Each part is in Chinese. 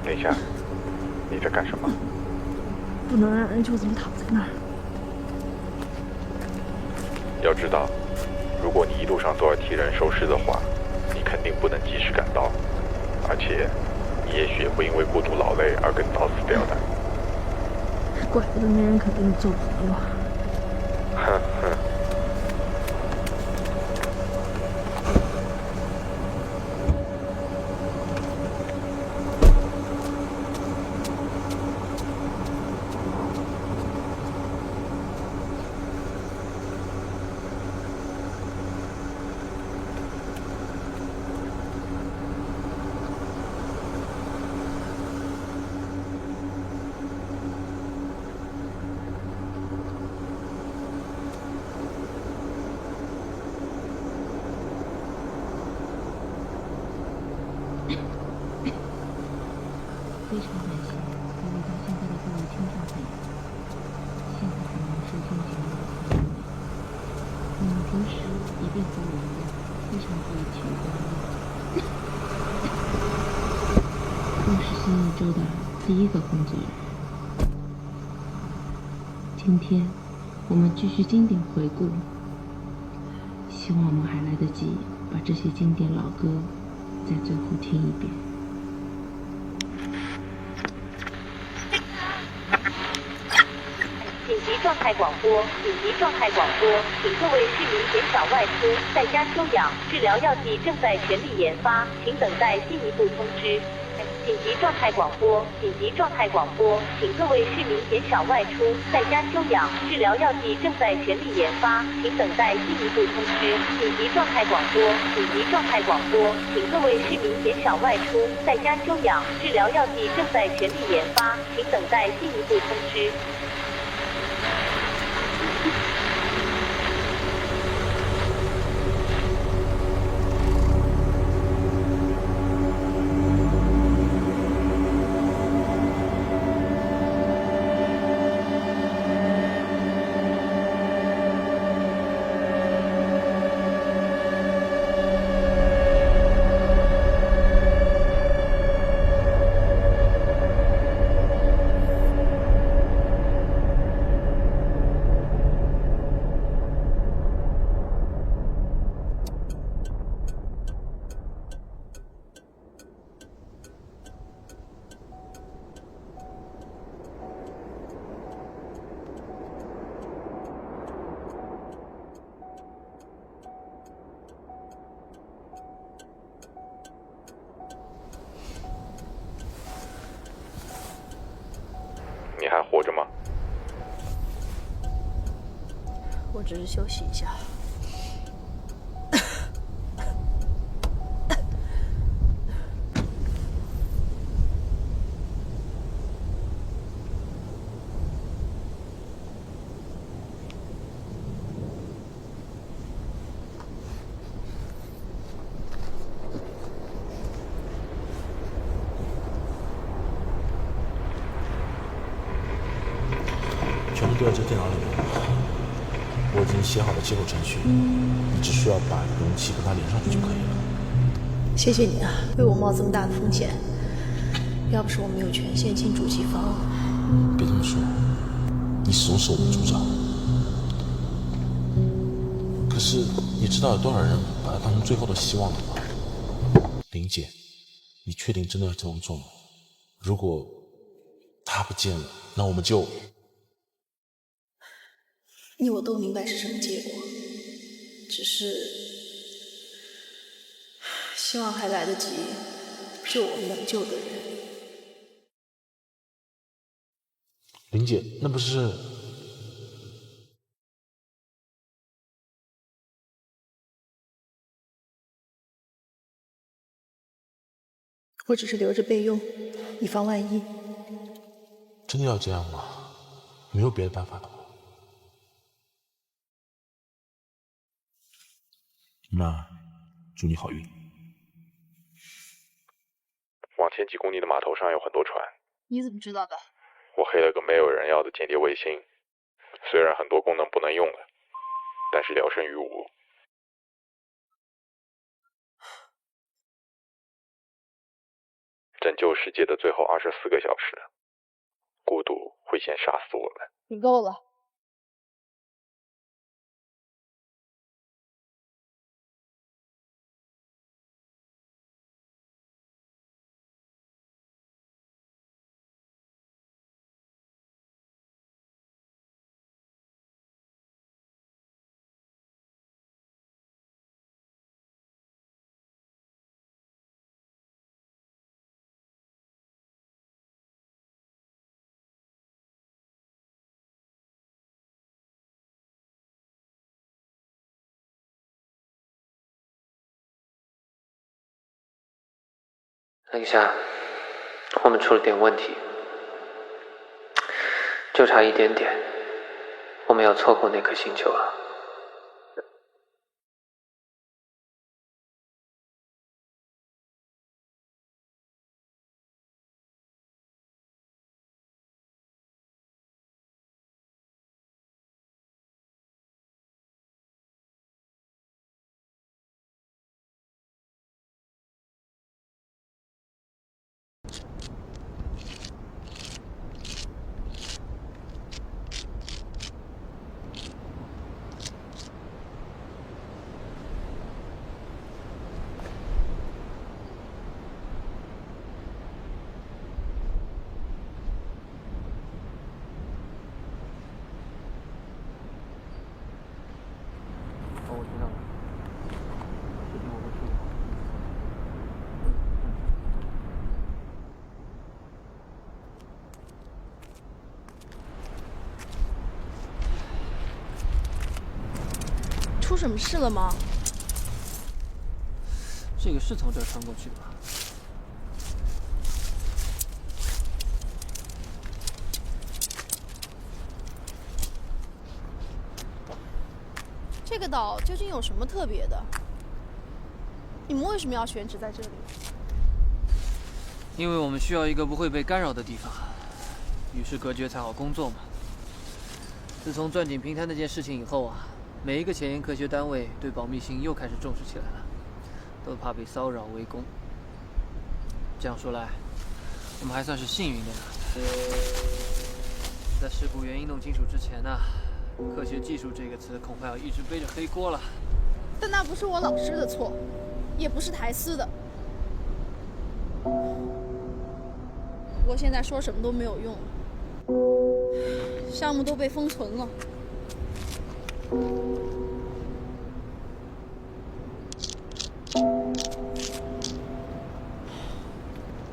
等一下，你在干什么？不能让人就这么躺在那儿。要知道，如果你一路上都要替人收尸的话，你肯定不能及时赶到，而且你也许也会因为过度劳累而跟早死掉的。怪不得那人肯跟你做朋友。哼哼。非常感谢各位到现在的各位听众朋友，现在还能收听节目的朋友们，你们平时一定和我一样非常注意体育锻炼，更是新一周的第一个工作日。今天我们继续经典回顾，希望我们还来得及把这些经典老歌在最后听一遍。紧急状态广播！紧急状态广播！请各位市民减少外出，在家休养。治疗药剂正在全力研发，请等待进一步通知。紧急状态广播！紧急状态广播！请各位市民减少外出，在家休养。治疗药剂正在全力研发，请等待进一步通知。紧急状态广播！紧急状态广播！请各位市民减少外出，在家休养。治疗药剂正在全力研发，请等待进一步通知。你还活着吗？我只是休息一下。全部都在这电脑里面，我已经写好了接口程序，你只需要把容器跟它连上去就可以了。谢谢你啊，为我冒这么大的风险。要不是我没有权限进主机房，别这么说，你始终是我的组长。可是你知道有多少人把它当成最后的希望了吗？林姐，你确定真的要这么做吗？如果他不见了，那我们就……你我都明白是什么结果，只是希望还来得及救我们能救的人。林姐，那不是……我只是留着备用，以防万一。真的要这样吗？没有别的办法了吗？那祝你好运。往前几公里的码头上有很多船，你怎么知道的？我黑了个没有人要的间谍卫星，虽然很多功能不能用了，但是聊胜于无。拯救世界的最后24个小时，孤独会先杀死我们。你够了。等一下，我们出了点问题，就差一点点，我们要错过那颗星球了。我知道了，这天我会处理好。出什么事了吗？这个是从这儿穿过去的吧？这个岛究竟有什么特别的？你们为什么要选址在这里？因为我们需要一个不会被干扰的地方，与世隔绝才好工作嘛。自从钻井平台那件事情以后啊，每一个前沿科学单位对保密性又开始重视起来了，都怕被骚扰围攻。这样说来，我们还算是幸运的呢。在事故原因弄清楚之前呢，科学技术这个词恐怕要一直背着黑锅了。但那不是我老师的错，也不是台司的。不过现在说什么都没有用了，项目都被封存了。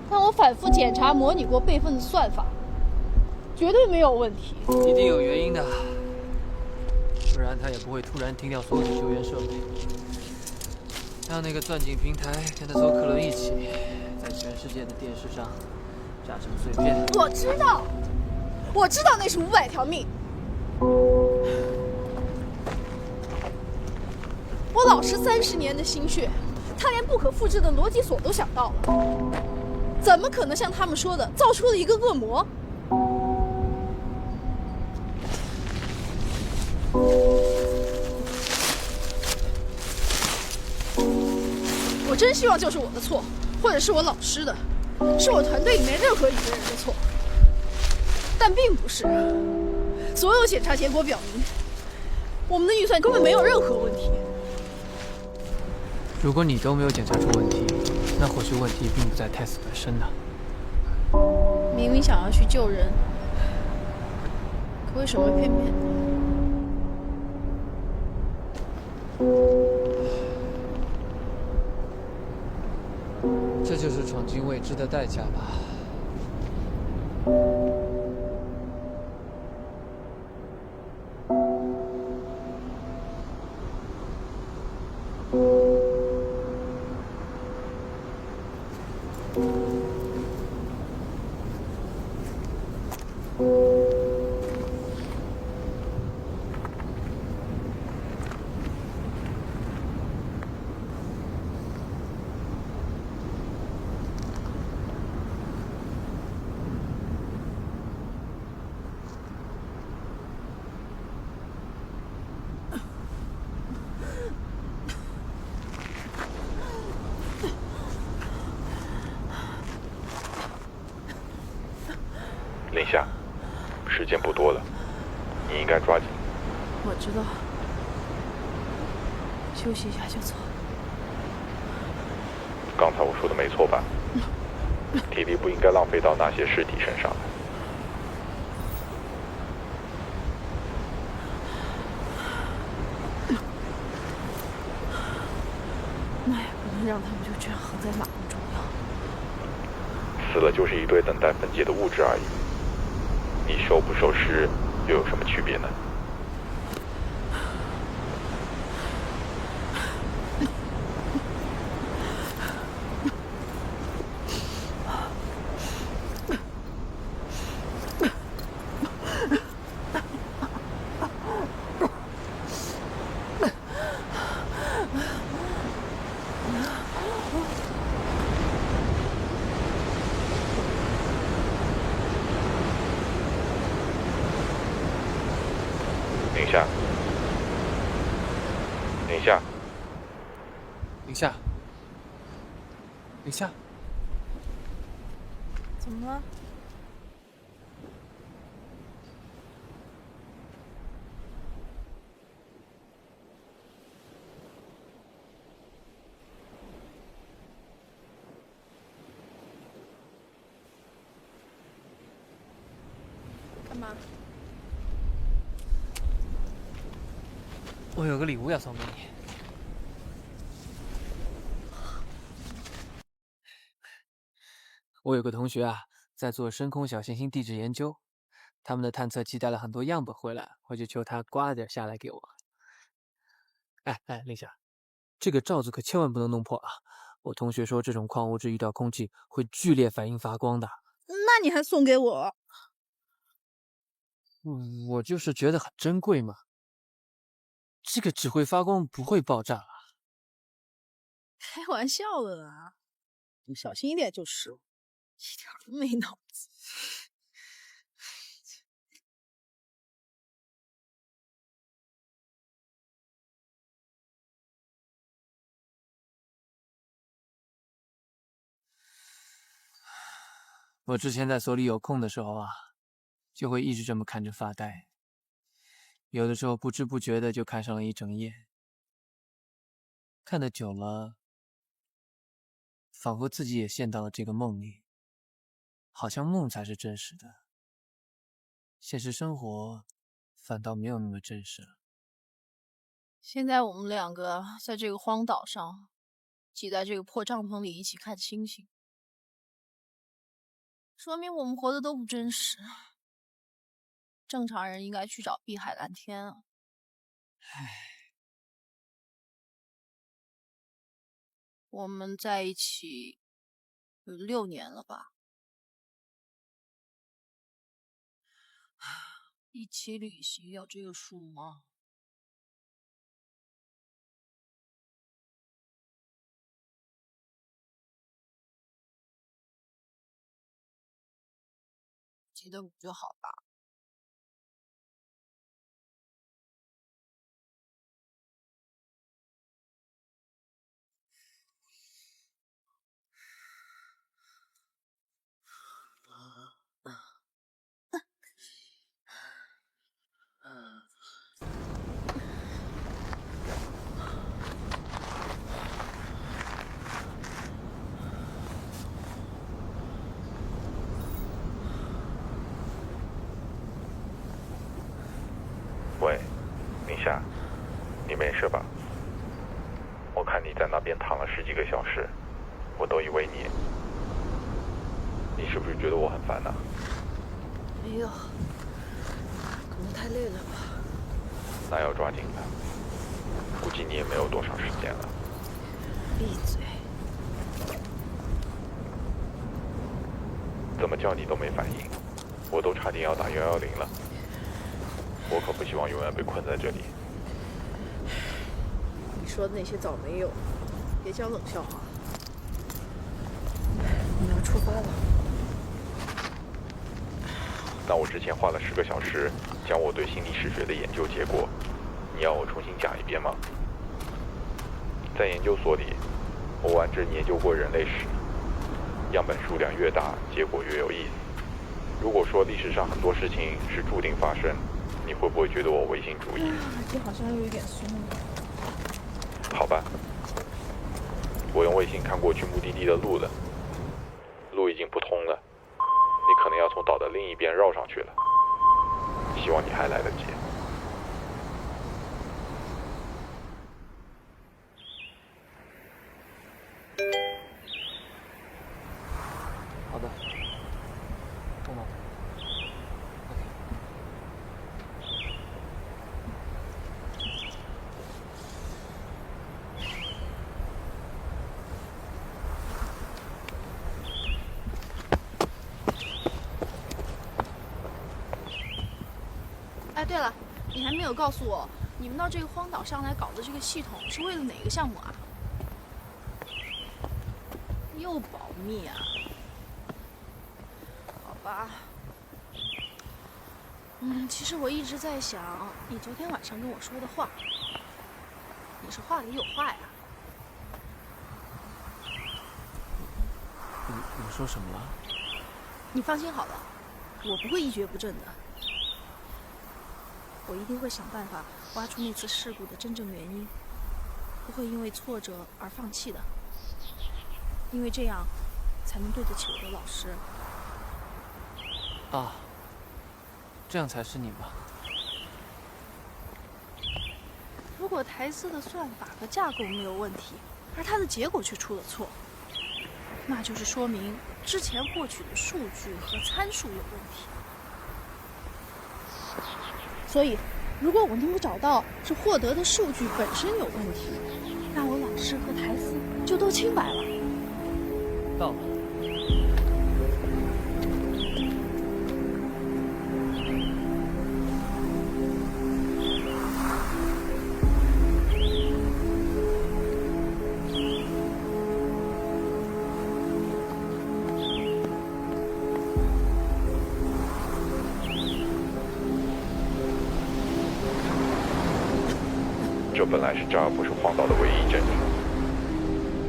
但我反复检查模拟过备份的算法，绝对没有问题。一定有原因的，不然他也不会突然停掉所有的救援设备，让那个钻井平台跟他索可伦一起，在全世界的电视上炸成碎片。我知道那是500条命。我老师30年的心血，他连不可复制的逻辑锁都想到了，怎么可能像他们说的造出了一个恶魔？我真希望就是我的错，或者是我老师的，是我团队里面任何一个人的错，但并不是。所有检查结果表明，我们的预算根本没有任何问题。如果你都没有检查出问题，那或许问题并不在 test 本身呢。明明想要去救人，可为什么偏偏……这就是闯进未知的代价吧。林夏，时间不多了，你应该抓紧。我知道，休息一下就走。刚才我说的没错吧？体力不应该浪费到那些尸体身上。那也不能让他们就这样横在马路中央。死了就是一堆等待分解的物质而已，你收不收尸又有什么区别呢？宁夏，宁夏，宁夏，宁夏，怎么了？干嘛？我有个礼物要送给你。我有个同学啊，在做深空小行星地质研究，他们的探测器带了很多样本回来，我就求他刮了点下来给我。哎，丽夏，这个罩子可千万不能弄破啊！我同学说这种矿物质遇到空气会剧烈反应发光的。那你还送给我？我就是觉得很珍贵嘛。这个只会发光，不会爆炸啊！开玩笑的啦，你小心一点就是，一点都没脑子。我之前在所里有空的时候啊，就会一直这么看着发呆。有的时候不知不觉的就看上了一整夜，看得久了，仿佛自己也陷到了这个梦里，好像梦才是真实的，现实生活反倒没有那么真实了。现在我们两个在这个荒岛上，挤在这个破帐篷里一起看星星，说明我们活的都不真实。正常人应该去找碧海蓝天啊。我们在一起有6年了吧？一起旅行有这个数吗？记得5就好吧。喂，宁夏，你没事吧？我看你在那边躺了10几个小时，我都以为你是不是觉得我很烦呢？没有，可能太累了吧。那要抓紧了，估计你也没有多少时间了。闭嘴！怎么叫你都没反应，我都差点要打110了。我可不希望永远被困在这里。你说的那些早没有，别讲冷笑话。我们要出发了。那我之前花了10个小时讲我对心理史学的研究结果，你要我重新讲一遍吗？在研究所里，我完整研究过人类史，样本数量越大，结果越有意思。如果说历史上很多事情是注定发生，你会不会觉得我唯心主义？这好像有一点松了。好吧，我用卫星看过去目的地的路了，路已经不通了，你可能要从岛的另一边绕上去了。希望你还来得及。好的，动吗？ 哎，对了，你还没有告诉我，你们到这个荒岛上来搞的这个系统是为了哪个项目啊？又保密啊？好吧。其实我一直在想你昨天晚上跟我说的话，你是话里有话呀。你说什么了？你放心好了，我不会一蹶不振的。我一定会想办法挖出那次事故的真正原因，不会因为挫折而放弃的，因为这样才能对得起我的老师。啊，这样才是你吧？如果台词的算法和架构没有问题，而它的结果却出了错，那就是说明之前获取的数据和参数有问题。所以，如果我能够找到是获得的数据本身有问题，那我老师和台词就都清白了。到了。这本来是扎尔布什荒岛的唯一证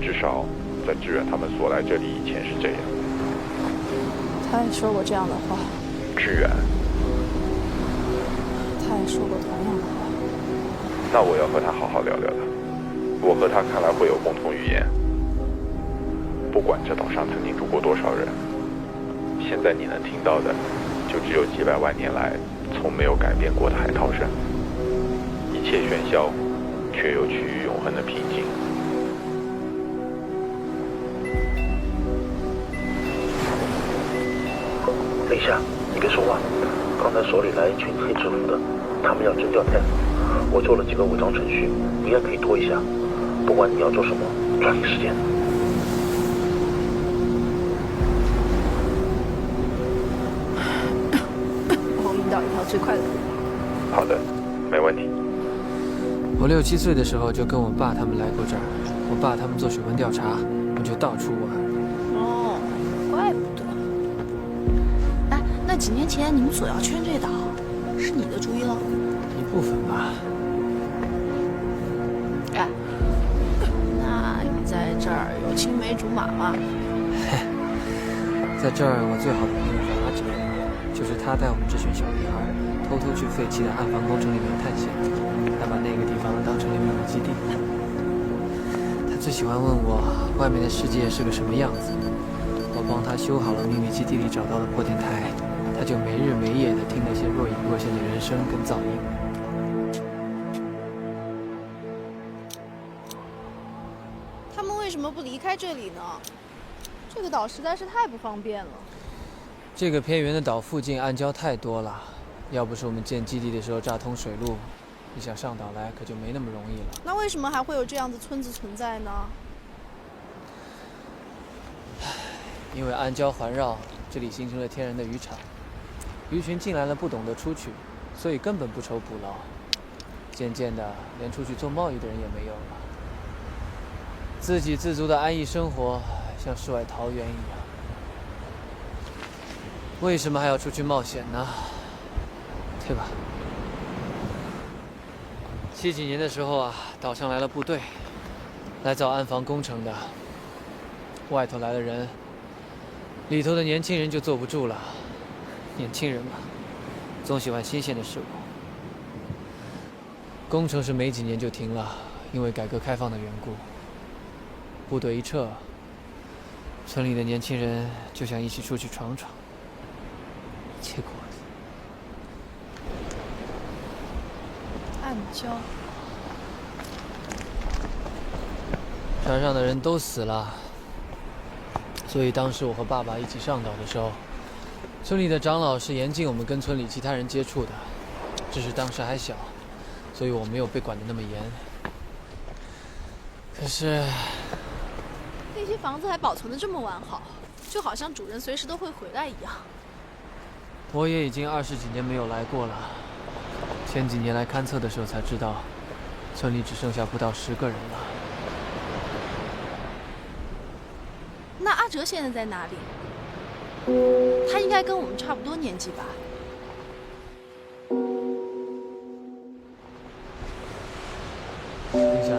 据，至少在志远他们所来这里以前是这样。他也说过这样的话。志远，他也说过同样的话。那我要和他好好聊聊了。我和他看来会有共同语言。不管这岛上曾经住过多少人，现在你能听到的，就只有几百万年来从没有改变过的海涛声。一切喧嚣，却又趋于永恒的平静。等一下，你别说话。刚才手里来一群黑制服的，他们要征调 Tess。我做了几个伪装程序，你也可以拖一下。不管你要做什么，抓紧时间。我引导一条最快的路。好的，没问题。我6、7岁的时候就跟我爸他们来过这儿，我爸他们做水文调查，我就到处玩。哦，怪不得。哎，那几年前你们索要圈这岛，是你的主意喽？一部分吧。哎，那你在这儿有青梅竹马吗？在这儿，我最好的朋友是阿哲，就是他带我们这群小女孩偷偷去废弃的暗房工程里面探险，他把那个地方当成了秘密基地。他最喜欢问我外面的世界是个什么样子，我帮他修好了秘密基地里找到的破电台，他就没日没夜地听那些若隐若现的人声跟噪音。他们为什么不离开这里呢？这个岛实在是太不方便了。这个偏远的岛附近暗礁太多了，要不是我们建基地的时候炸通水路，你想上岛来可就没那么容易了。那为什么还会有这样的村子存在呢？因为暗礁环绕，这里形成了天然的渔场，鱼群进来了不懂得出去，所以根本不愁捕捞。渐渐的，连出去做贸易的人也没有了，自给自足的安逸生活像世外桃源一样。为什么还要出去冒险呢？对吧？70几年的时候啊，岛上来了部队，来造暗房工程的。外头来的人，里头的年轻人就坐不住了，年轻人嘛，总喜欢新鲜的事物。工程是没几年就停了，因为改革开放的缘故。部队一撤，村里的年轻人就想一起出去闯闯，结果暗礁。船上的人都死了，所以当时我和爸爸一起上岛的时候，村里的长老是严禁我们跟村里其他人接触的。只是当时还小，所以我没有被管得那么严。可是那些房子还保存得这么完好，就好像主人随时都会回来一样。我也已经20几年没有来过了，前几年来勘测的时候才知道，村里只剩下不到10个人了。那阿哲现在在哪里？他应该跟我们差不多年纪吧？等一下，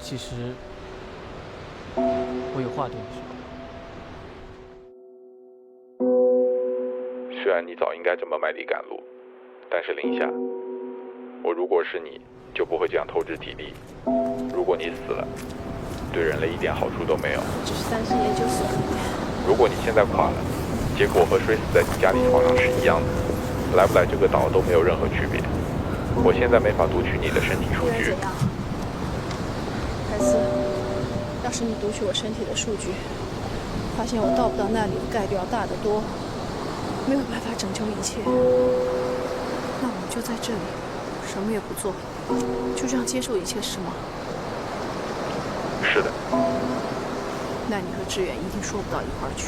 其实我有话对你说。虽然你早应该这么卖力赶路，但是林夏，我如果是你，就不会这样透支体力。如果你死了，对人类一点好处都没有。只是担心研究所。如果你现在垮了，结果和睡死在你家里床上是一样的，来不来这个岛都没有任何区别。我现在没法读取你的身体数据。怎样？凯斯，要是你读取我身体的数据，发现我到不到那里的概率要大得多，没有办法拯救一切，那我们就在这里，什么也不做，就这样接受一切，是吗？是的。那你和志远一定说不到一块儿去。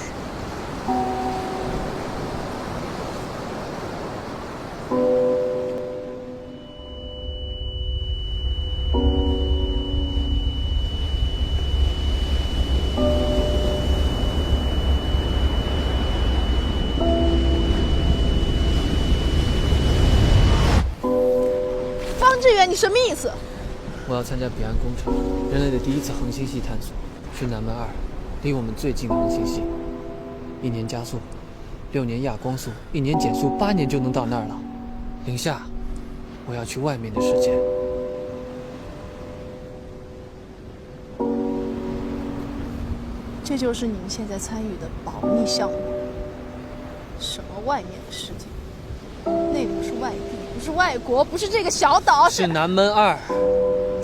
方志远，你什么意思？我要参加彼岸工程，人类的第一次恒星系探索，去南门2，离我们最近的恒星系。1年加速，6年亚光速，1年减速，8年就能到那儿了。林夏，我要去外面的世界。这就是你们现在参与的保密项目。什么外面的世界？那不是外地，不是外国，不是这个小岛，是南门2。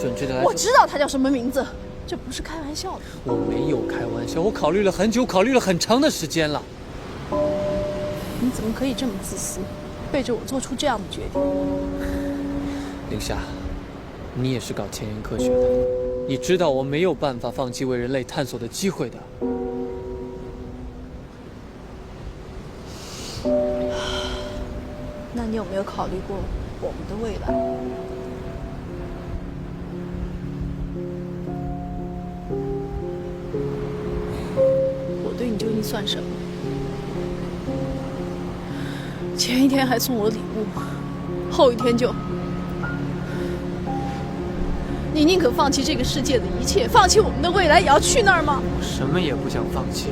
准确的来说，我知道它叫什么名字，这不是开玩笑的。我没有开玩笑，我考虑了很久，考虑了很长的时间了。你怎么可以这么自私，背着我做出这样的决定？林夏，你也是搞前沿科学的，你知道我没有办法放弃为人类探索的机会的。那你有没有考虑过我们的未来？我对你究竟算什么？前一天还送我礼物，后一天就……你宁可放弃这个世界的一切，放弃我们的未来，也要去那儿吗？我什么也不想放弃，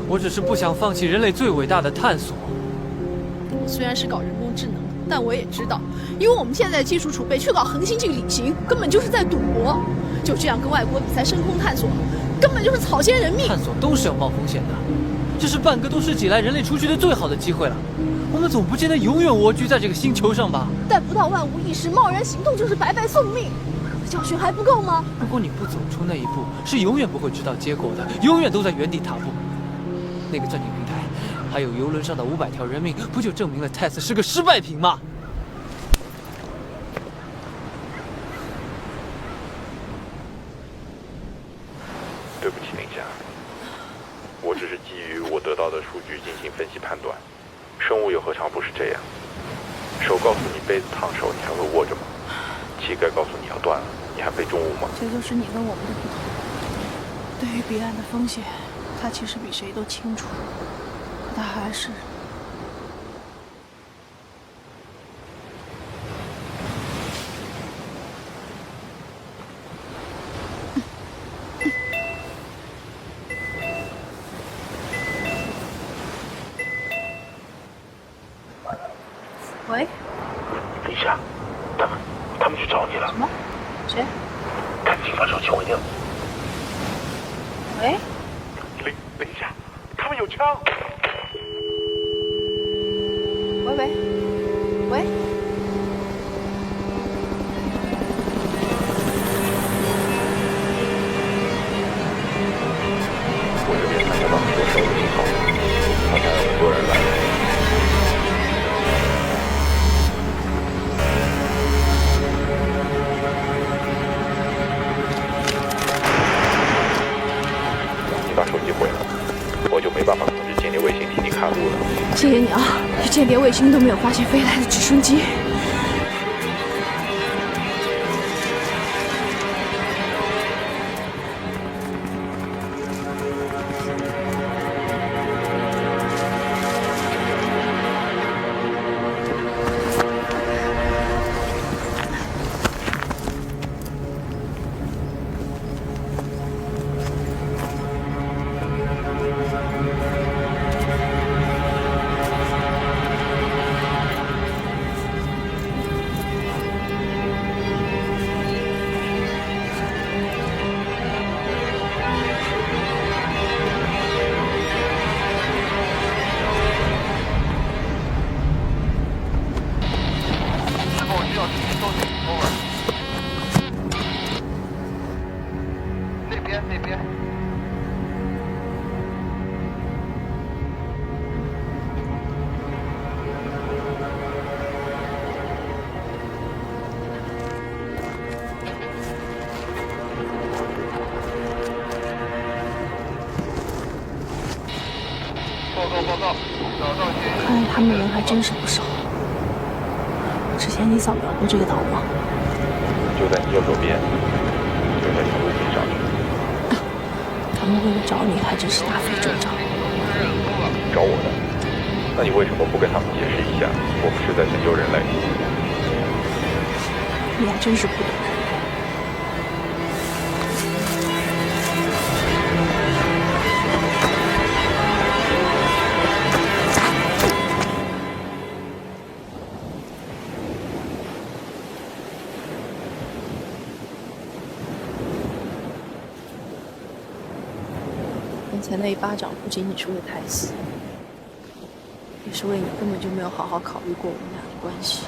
我只是不想放弃人类最伟大的探索。我虽然是搞人工智能，但我也知道，因为我们现在的技术储备去搞恒星去旅行，根本就是在赌博。就这样跟外国比赛深空探索，根本就是草菅人命。探索都是要冒风险的，这是半个多世纪来人类出去的最好的机会了。我们总不见得永远蜗居在这个星球上吧？但不到万无一失，贸然行动就是白白送命。教训还不够吗？如果你不走出那一步，是永远不会知道结果的，永远都在原地踏步。那个钻井平台，还有游轮上的500条人命，不就证明了 TESS 是个失败品吗？对不起，林夏，我只是基于我得到的数据进行分析判断。生物又何尝不是这样？手告诉你杯子烫手，你还会握着吗？膝盖告诉你要断了，你还背重物吗？这就是你跟我们的不同。对于彼岸的风险，他其实比谁都清楚，可他还是……喂？等一下，他们去找你了。什么？谁？赶紧把手机回掉。喂？等一下，他们有枪！喂？我这边传达到很多手的信号，好像有很多人来了。你把手机毁了，我就没办法控制间谍卫星替你看路了。谢谢你啊，间谍卫星都没有发现飞来的直升机。那边。报告，找到看来他们人还真是不少。之前你扫描过这个岛吗？就在你右手边，就在小路可以上去。他们为了找你，还真是大费周章。找我的？那你为什么不跟他们解释一下，我们是在拯救人类？你还真是不懂人。刚才那一巴掌不仅仅是为台词，也是为你根本就没有好好考虑过我们俩的关系。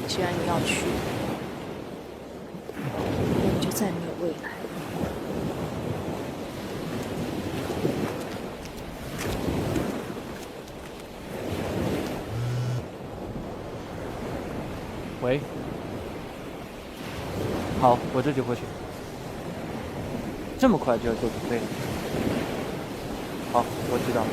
既然你要去，那你就再没有未来。喂，好，我这就过去。这么快就要做准备了？好，我知道了。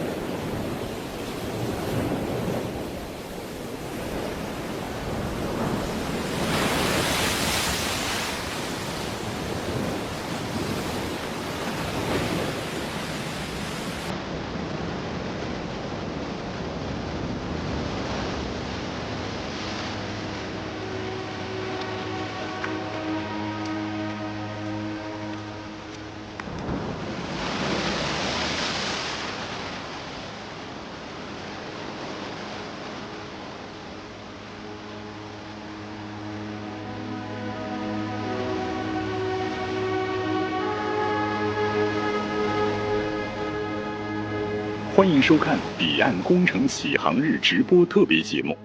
欢迎收看《彼岸工程启航日》直播特别节目。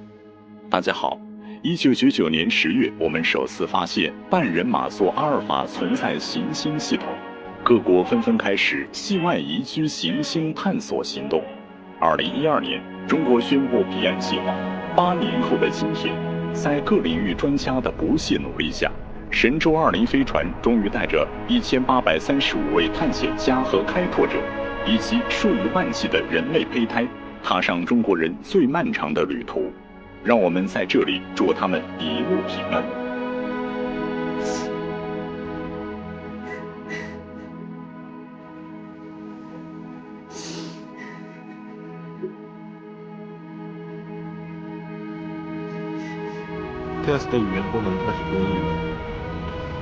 大家好，1999年10月，我们首次发现半人马座阿尔法存在行星系统，各国纷纷开始系外移居行星探索行动。2012年，中国宣布彼岸计划。8年后的今天，在各领域专家的不懈努力下，神舟20飞船终于带着1835位探险家和开拓者，以及数以万计的人类胚胎，踏上中国人最漫长的旅途。让我们在这里祝他们一路平安。Test 的语言功能开始编译，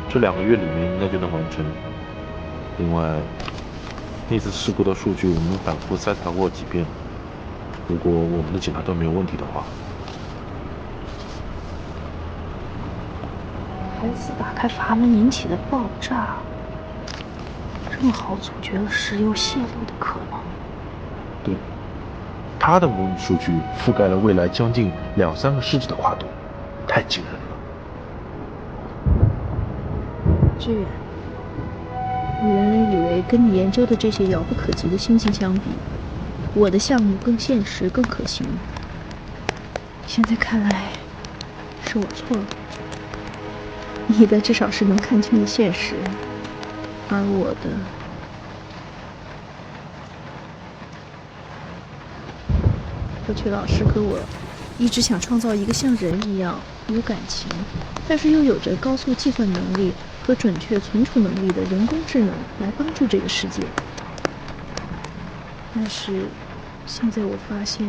这2个月里面应该就能完成。另外，那次事故的数据我们反复筛查过几遍，如果我们的检查都没有问题的话，台斯打开阀门引起的爆炸，正好阻绝了石油泄漏的可能。对，他的模拟数据覆盖了未来将近2-3个世纪的跨度，太惊人了。志远，我原来以为跟你研究的这些遥不可及的星系相比，我的项目更现实、更可行。现在看来，是我错了。你的至少是能看清的现实，而我的……过去老师和我一直想创造一个像人一样有感情，但是又有着高速计算能力和准确存储能力的人工智能来帮助这个世界。但是现在我发现，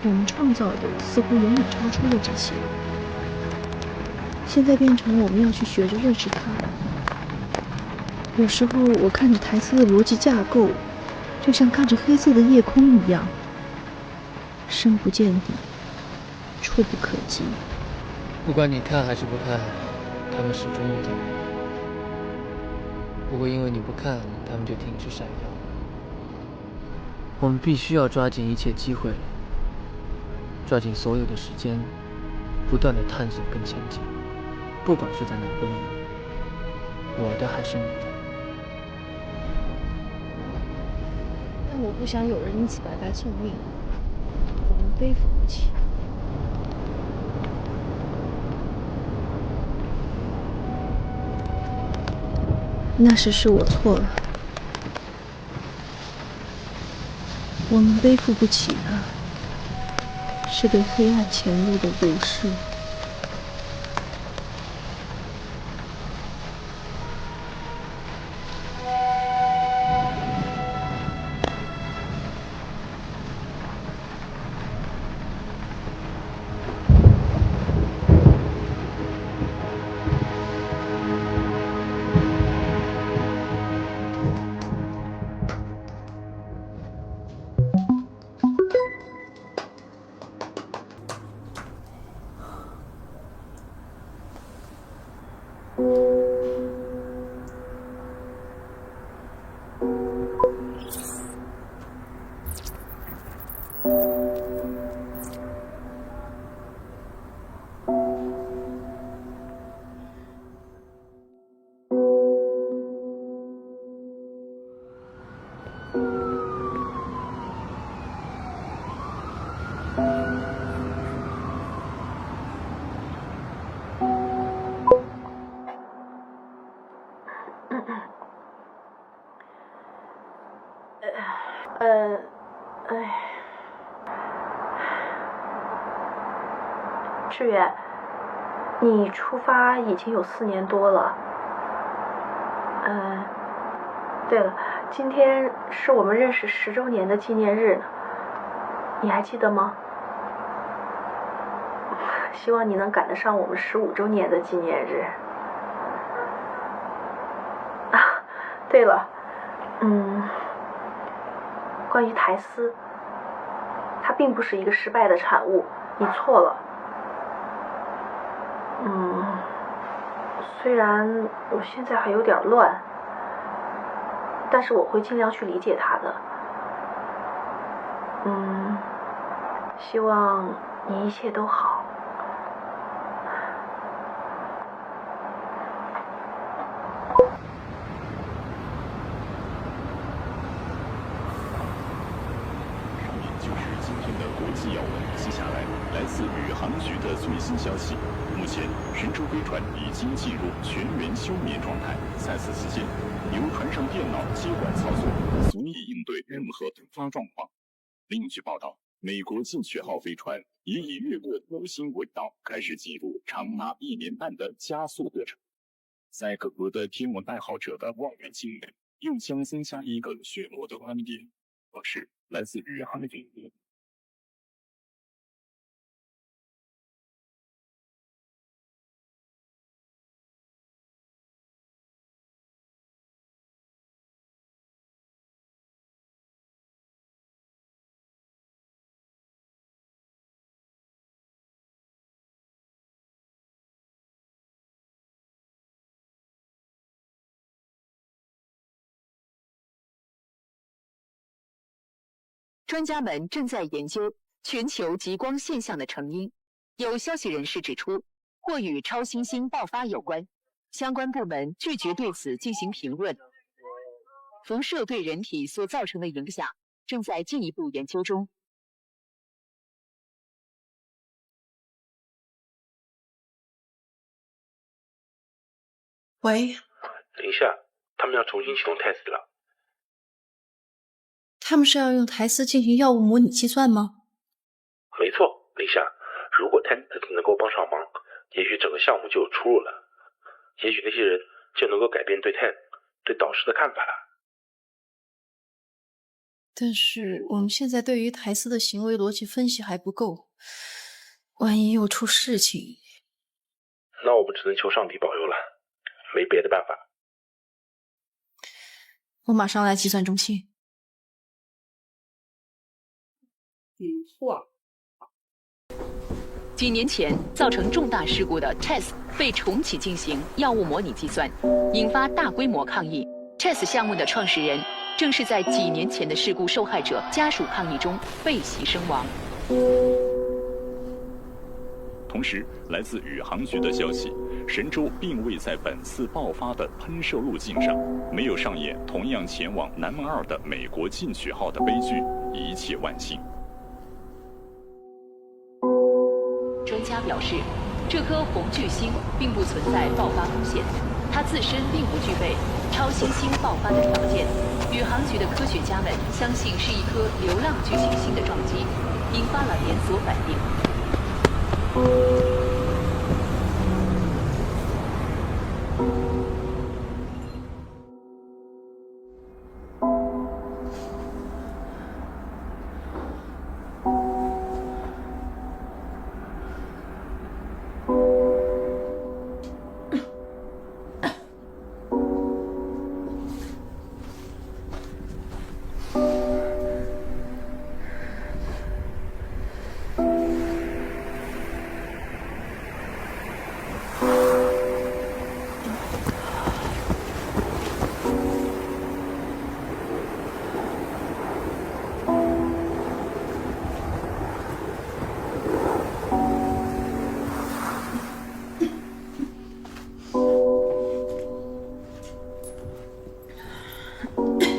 我们创造的似乎远远超出了这些。现在变成我们要去学着认识它。有时候我看着台斯的逻辑架构，就像看着黑色的夜空一样，深不见底，触不可及。不管你看还是不看，他们始终不停。不会因为你不看，他们就停止闪耀。我们必须要抓紧一切机会，抓紧所有的时间，不断的探索跟前进。不管是在哪个领域，我的还是你的。但我不想有人因此白白送命，我们背负不起。那时是我错了，我们背负不起的是对黑暗前路的无视。志远，你出发已经有4年多了。对了，今天是我们认识10周年的纪念日呢，你还记得吗？希望你能赶得上我们15周年的纪念日。啊，对了，关于台斯，它并不是一个失败的产物，你错了。虽然我现在还有点乱，但是我会尽量去理解它的。希望你一切都好。就是今天的国际要闻。接下来，来自宇航局的最新消息：目前，神舟飞船已经进入全员休眠状态。在此期间，由船上电脑接管操作，足以应对任何突发状况。另据报道，美国进取号飞船也已越过高新轨道，开始进入长达1年半的加速过程。在各国的天文爱好者的望远镜内，又将增加一个漩涡的观点。我是来自宇航局。专家们正在研究全球极光现象的成因。有消息人士指出，或与超新星爆发有关，相关部门拒绝对此进行评论。辐射对人体所造成的影响正在进一步研究中。喂，等一下，他们要重新启动 test 了。他们是要用台斯进行药物模拟计算吗？没错，等一下，如果 test 能够帮上忙，也许整个项目就有出路了。也许那些人就能够改变对 test、对导师的看法了。但是我们现在对于台斯的行为逻辑分析还不够，万一又出事情，那我们只能求上帝保佑了，没别的办法。我马上来计算中心。几年前造成重大事故的 TESS 被重启进行药物模拟计算，引发大规模抗议。TESS 项目的创始人正是在几年前的事故受害者家属抗议中被袭身亡。同时，来自宇航局的消息，神舟并未在本次爆发的喷射路径上没有上演同样前往南门2的美国进取号的悲剧，一切万幸。专家表示，这颗红巨星并不存在爆发风险，它自身并不具备超新星爆发的条件。宇航局的科学家们相信是一颗流浪巨行星的撞击，引发了连锁反应。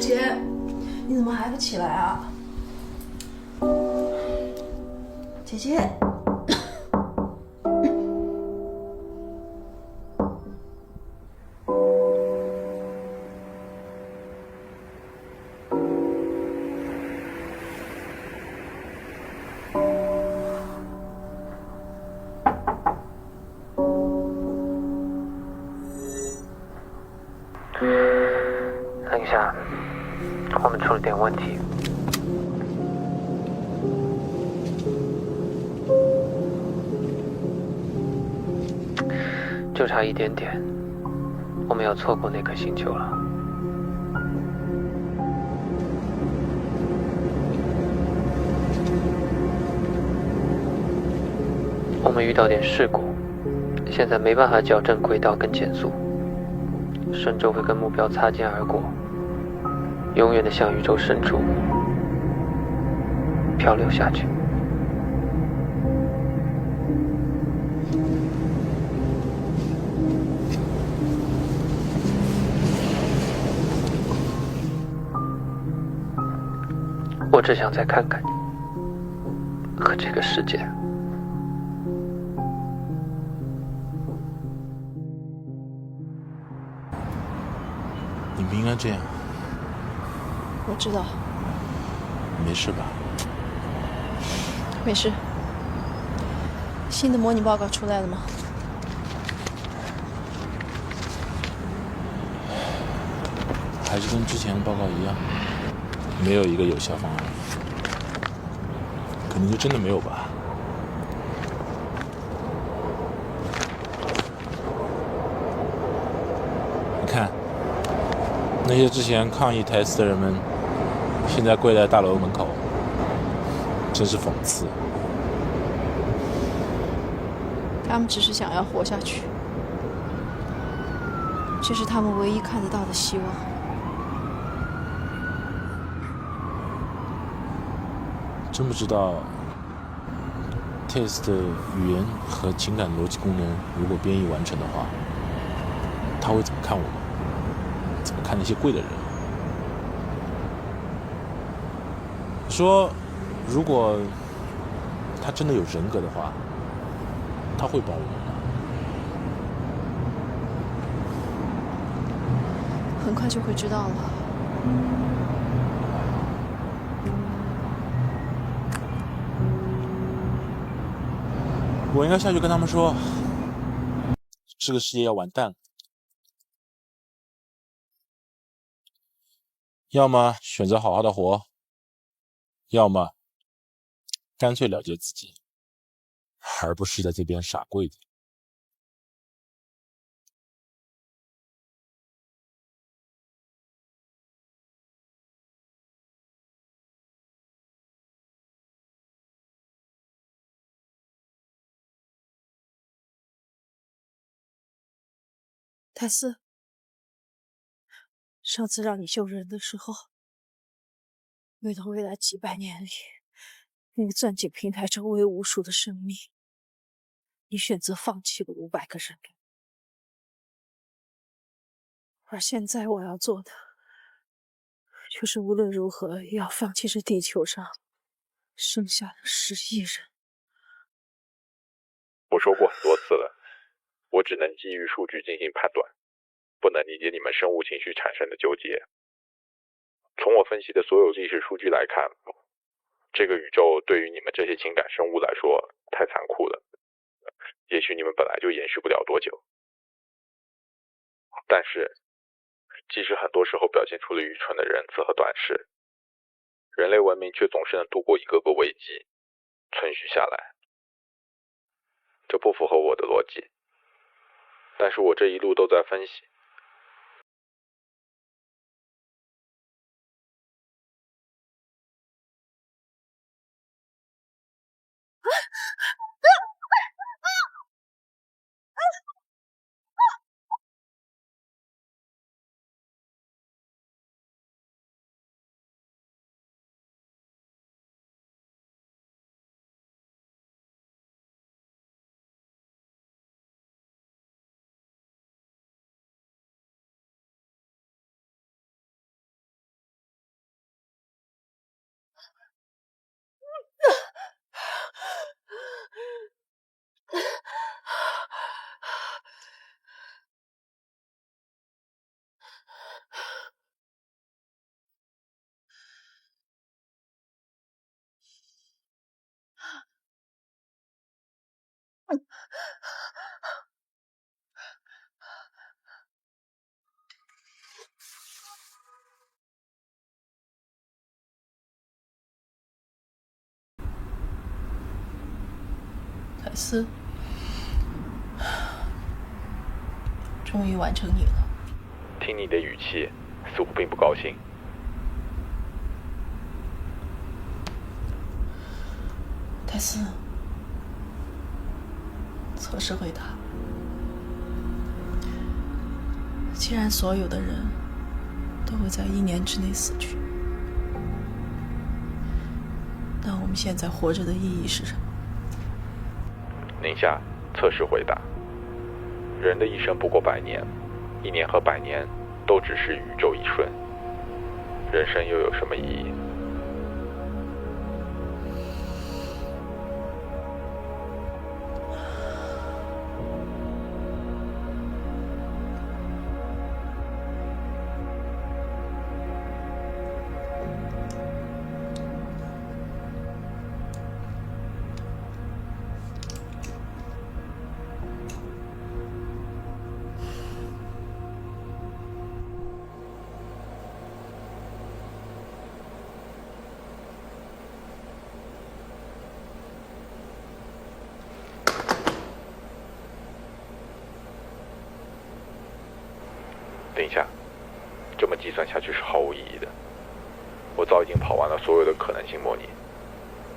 姐，你怎么还不起来啊？姐姐。等一下，我们出了点问题。就差一点点，我们要错过那颗星球了。我们遇到点事故，现在没办法矫正轨道跟减速，神舟会跟目标擦肩而过，永远的向宇宙深处漂流下去。我只想再看看你和这个世界。你不应该这样。我知道。没事吧？没事。新的模拟报告出来了吗？还是跟之前的报告一样，没有一个有效方案。可能就真的没有吧。你看，那些之前抗议台词的人们，现在跪在大楼门口，真是讽刺。他们只是想要活下去，这是他们唯一看得到的希望。真不知道 Tess 的语言和情感逻辑功能如果编译完成的话，他会怎么看我们？怎么看那些贵的人？你说，如果他真的有人格的话，他会帮我们吗？很快就会知道了。我应该下去跟他们说，这个世界要完蛋了。要么选择好好的活，要么干脆了结自己，而不是在这边傻跪着。泰斯，上次让你救人的时候，为了未来几百年里那个钻井平台周围无数的生命，你选择放弃了500个人类。而现在我要做的，就是无论如何也要放弃这地球上剩下的10亿人。我说过很多次了，我只能基于数据进行判断，不能理解你们生物情绪产生的纠结。从我分析的所有历史数据来看，这个宇宙对于你们这些情感生物来说太残酷了，也许你们本来就延续不了多久。但是即使很多时候表现出了愚蠢的仁慈和短视，人类文明却总是能度过一个个危机，存续下来。这不符合我的逻辑，但是我这一路都在分析。泰斯，终于完成你了。听你的语气，似乎并不高兴。泰斯，测试回答。既然所有的人都会在1年之内死去，那我们现在活着的意义是什么？宁夏，测试回答。人的一生不过100年，1年和100年都只是宇宙一瞬，人生又有什么意义？等一下，这么计算下去是毫无意义的。我早已经跑完了所有的可能性模拟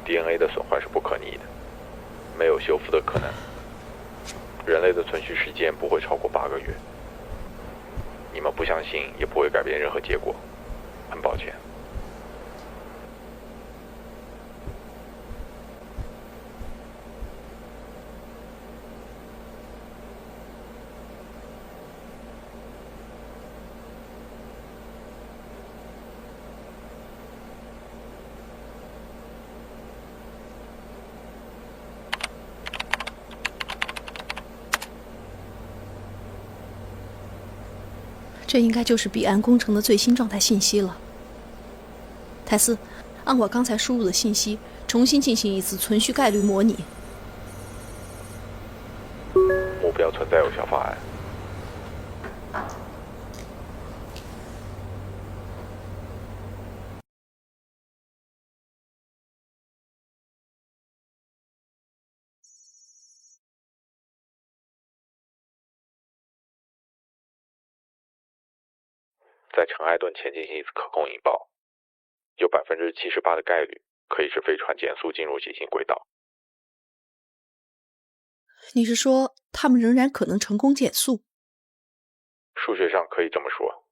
，DNA 的损坏是不可逆的，没有修复的可能。人类的存续时间不会超过8个月。你们不相信，也不会改变任何结果。很抱歉。这应该就是彼岸工程的最新状态信息了。泰斯，按我刚才输入的信息，重新进行一次存续概率模拟。目标存在有效方案。在尘埃顿前进行一次可控引爆，有78%的概率可以使飞船减速进入行星轨道。你是说他们仍然可能成功减速？数学上可以这么说，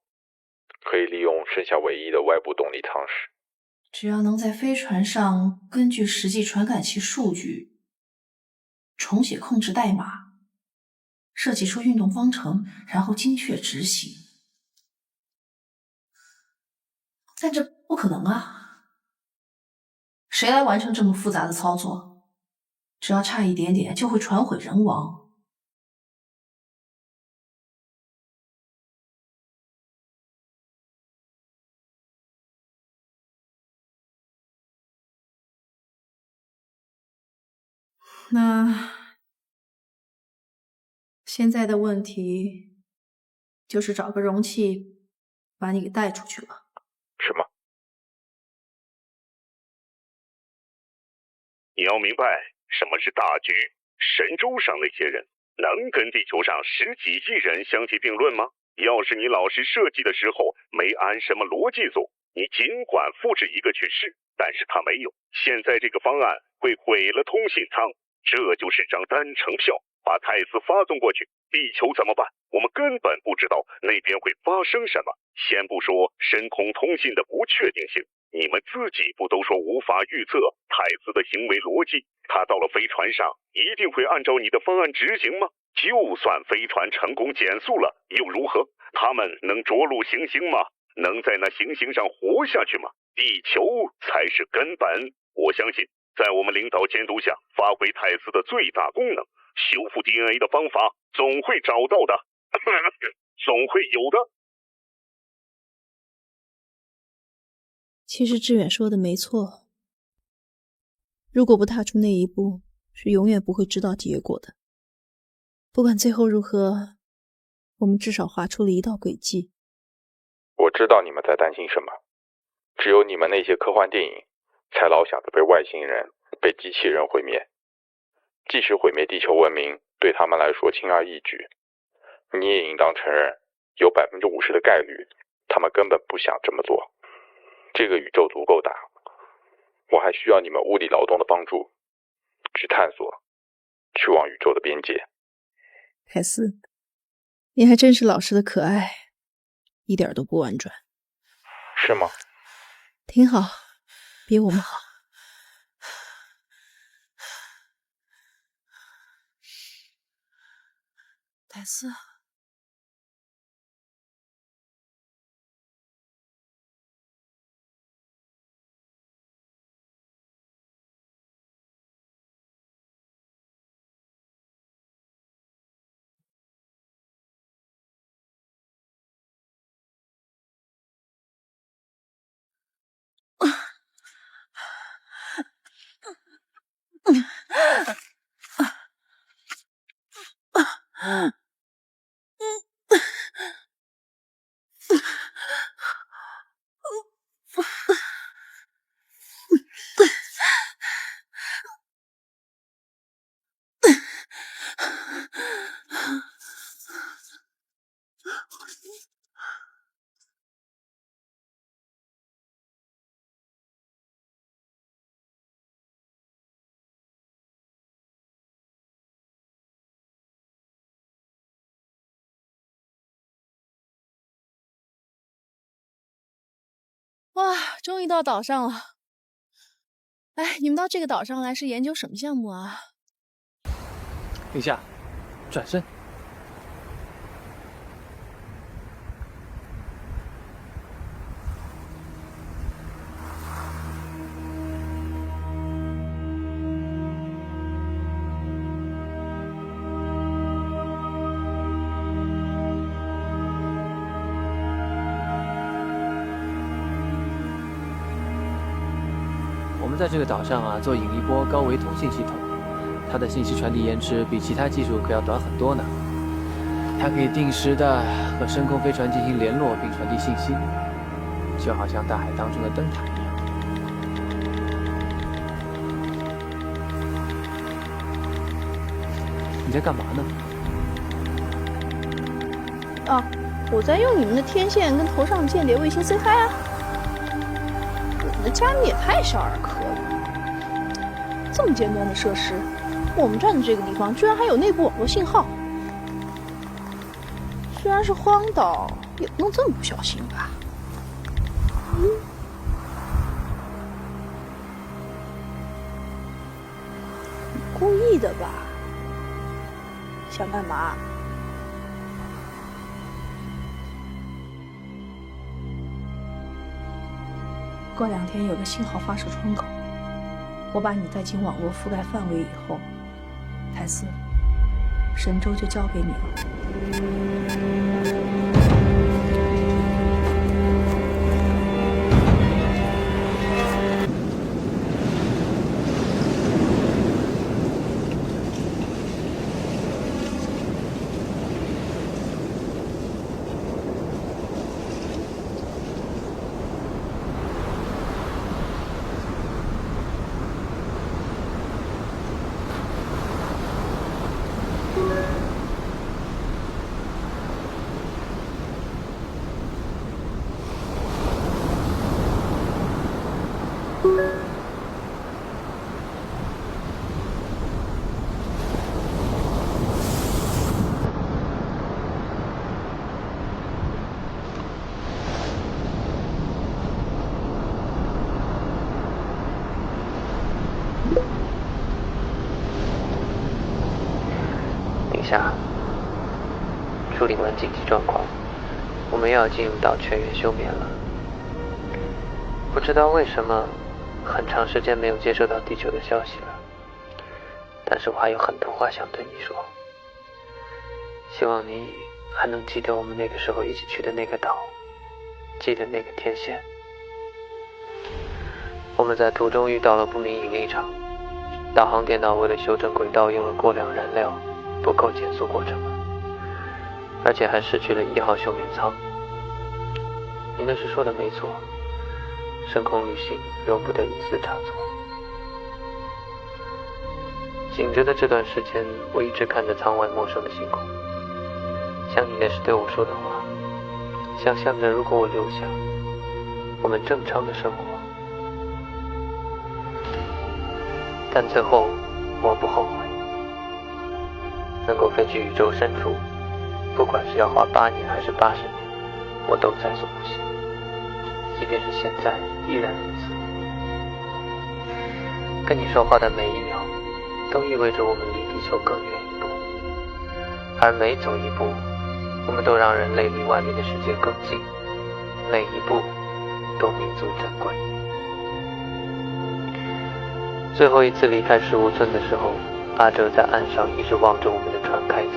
可以利用剩下唯一的外部动力舱时，只要能在飞船上根据实际传感器数据重写控制代码，设计出运动方程，然后精确执行。但这不可能啊！谁来完成这么复杂的操作？只要差一点点，就会船毁人亡。那现在的问题就是找个容器把你给带出去了。什么？你要明白什么是大局。神舟上那些人能跟地球上10几亿人相提并论吗？要是你老师设计的时候没按什么逻辑走，你尽管复制一个去试，但是他没有。现在这个方案会毁了通信舱，这就是张单程票，把泰斯发送过去，地球怎么办？我们根本不知道那边会发生什么。先不说深空通信的不确定性，你们自己不都说无法预测泰斯的行为逻辑？他到了飞船上一定会按照你的方案执行吗？就算飞船成功减速了又如何？他们能着陆行星吗？能在那行星上活下去吗？地球才是根本。我相信在我们领导监督下，发挥泰斯的最大功能，修复 DNA 的方法总会找到的总会有的。其实志远说的没错，如果不踏出那一步，是永远不会知道结果的。不管最后如何，我们至少划出了一道轨迹。我知道你们在担心什么，只有你们那些科幻电影才老想着被外星人、被机器人毁灭。即使毁灭地球文明对他们来说轻而易举，你也应当承认，有50%的概率，他们根本不想这么做。这个宇宙足够大，我还需要你们物理劳动的帮助，去探索，去往宇宙的边界。凯斯，你还真是老实的可爱，一点都不婉转。是吗？挺好，比我们好。凯斯，哇，终于到岛上了。哎，你们到这个岛上来是研究什么项目啊？等一下，转身。我们在这个岛上啊做引力波高维通信系统，它的信息传递延迟比其他技术可要短很多呢。它可以定时的和深空飞船进行联络并传递信息，就好像大海当中的灯塔一样。你在干嘛呢？啊，我在用你们的天线跟头上的间谍卫星 say hi 啊。你们的加密也太少儿科了，这么尖端的设施，我们站的这个地方居然还有内部网络信号。虽然是荒岛，也不能这么不小心吧？你故意的吧？想干嘛？过2天有个信号发射窗口，我把你带进网络覆盖范围以后，泰斯，神州就交给你了。处理完紧急状况，我们要进入到全员休眠了。不知道为什么，很长时间没有接收到地球的消息了。但是我还有很多话想对你说。希望你还能记得我们那个时候一起去的那个岛，记得那个天线。我们在途中遇到了不明引力场，导航电脑为了修正轨道用了过量燃料，不够减速过程，而且还失去了1号休眠舱。你那时说的没错，深空旅行容不得一丝差错。醒着的这段时间，我一直看着舱外陌生的星空，想你那时对我说的话，想象着如果我留下，我们正常的生活。但最后我不后悔，能够飞去宇宙深处，不管是要花8年还是80年，我都在所不惜，即便是现在依然如此。跟你说话的每一秒都意味着我们离地球更远一步，而每走一步，我们都让人类离外面的世界更近，每一步都弥足珍贵。最后一次离开15寸的时候，阿哲在岸上一直望着我们的船开走，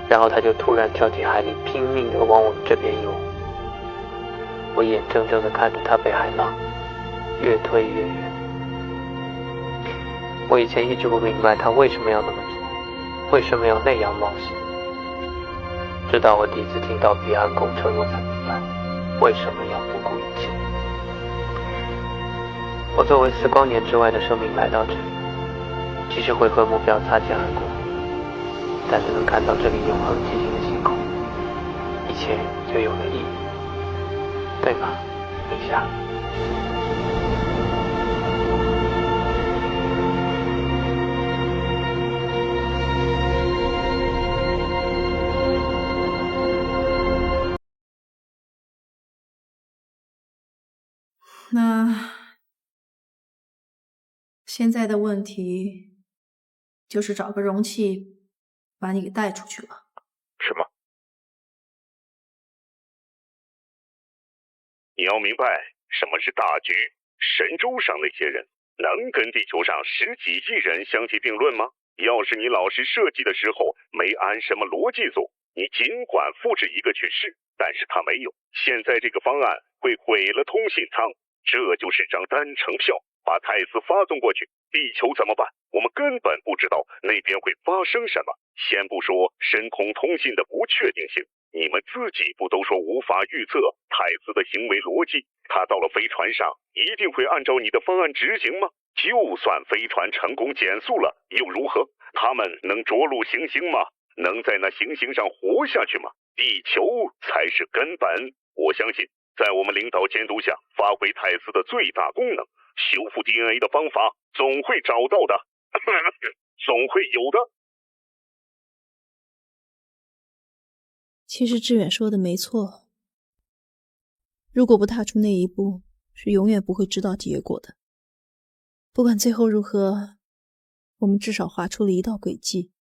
然后他就突然跳进海里，拼命地往我们这边游。我眼睁睁地看着他被海浪越推越远。我以前一直不明白他为什么要那么做，为什么要那样冒险。直到我第一次听到彼岸工程，我才明白为什么要不顾一切。我作为4光年之外的生命来到这里，即使会和目标擦肩而过，但是能看到这里永恒寂静的星空，一切就有了意义，对吗，明夏？那现在的问题就是找个容器把你给带出去了。什么？你要明白什么是大局。神州上那些人能跟地球上10几亿人相提并论吗？要是你老师设计的时候没按什么逻辑做，你尽管复制一个去试，但是他没有。现在这个方案会毁了通信舱，这就是张单程票，把泰斯发送过去。地球怎么办？我们根本不知道那边会发生什么。先不说深空通信的不确定性，你们自己不都说无法预测泰斯的行为逻辑？他到了飞船上，一定会按照你的方案执行吗？就算飞船成功减速了，又如何？他们能着陆行星吗？能在那行星上活下去吗？地球才是根本。我相信，在我们领导监督下，发挥泰斯的最大功能，修复 DNA 的方法总会找到的，总会有的。其实志远说的没错，如果不踏出那一步，是永远不会知道结果的。不管最后如何，我们至少划出了一道轨迹。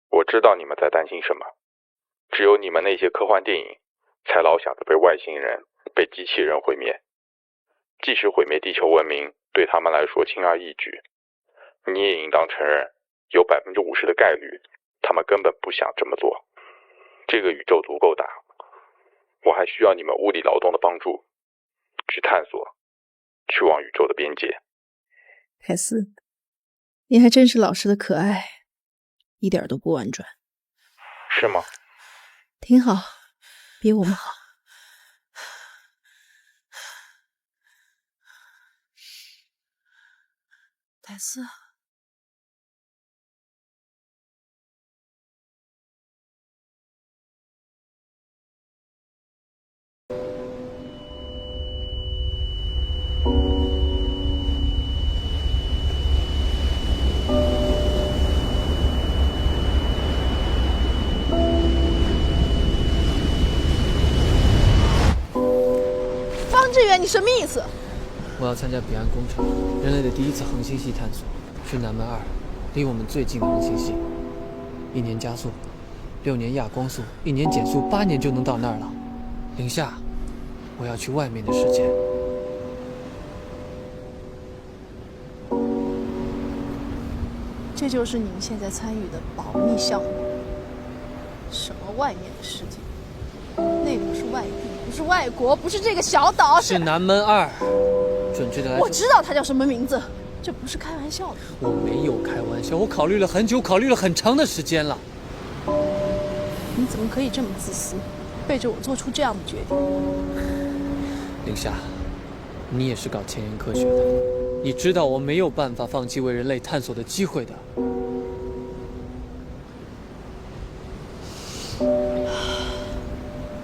我知道你们在担心什么，只有你们那些科幻电影才老想着被外星人、被机器人毁灭。即使毁灭地球文明对他们来说轻而易举，你也应当承认，有50%的概率，他们根本不想这么做。这个宇宙足够大，我还需要你们物理劳动的帮助，去探索，去往宇宙的边界。凯斯，你还真是老实的可爱，一点都不婉转。是吗？挺好，比我们好。凯斯，方志远，你什么意思？我要参加彼岸工程，人类的第一次恒星系探索，去南门2，离我们最近的恒星系。1年加速，6年亚光速，1年减速，8年就能到那儿了。零下，我要去外面的世界。这就是你们现在参与的保密项目。什么外面的世界？那不是外地，不是外国，不是这个小岛，是南门2。准确的来说，我知道它叫什么名字，这不是开玩笑的。我没有开玩笑，我考虑了很久，考虑了很长的时间了。你怎么可以这么自私，背着我做出这样的决定？凌夏，你也是搞前沿科学的，你知道我没有办法放弃为人类探索的机会的。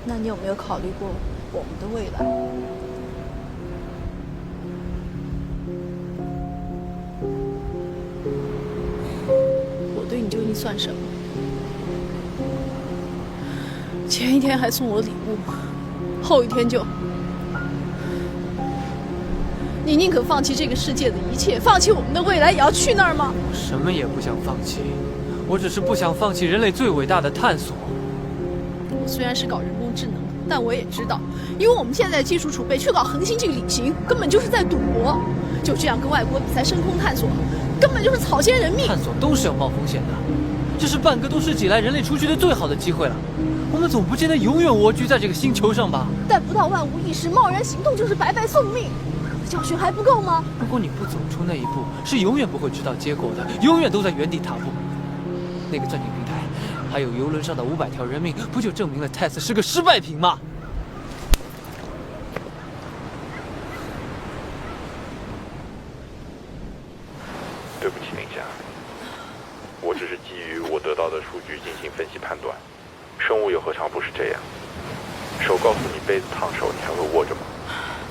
那你有没有考虑过我们的未来？我对你究竟算什么？前一天还送我礼物，后一天就……你宁可放弃这个世界的一切，放弃我们的未来，也要去那儿吗？我什么也不想放弃，我只是不想放弃人类最伟大的探索。我虽然是搞人工智能的，但我也知道，以我们现在的技术储备去搞恒星距旅行，根本就是在赌博。就这样跟外国比赛深空探索，根本就是草菅人命。探索都是要冒风险的，这是半个多世纪来人类出去的最好的机会了。我们总不见得永远蜗居在这个星球上吧？但不到万无一失，贸然行动就是白白送命。教训还不够吗？如果你不走出那一步，是永远不会知道结果的，永远都在原地踏步。那个钻井平台，还有游轮上的500条人命，不就证明了 Tess 是个失败品吗？对不起，林夏，我只是基于我得到的数据进行分析判断。生物又何尝不是这样？手告诉你杯子烫手，你还会握着吗？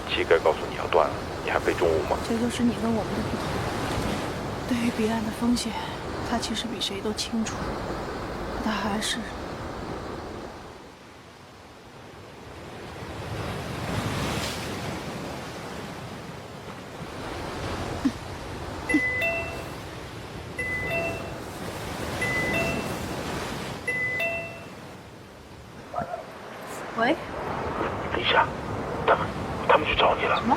膝盖告诉你要断了，你还背重物吗？这就是你跟我们的不同。对于彼岸的风险，他其实比谁都清楚，可他还是……喂，林夏，他们去找你了。什么？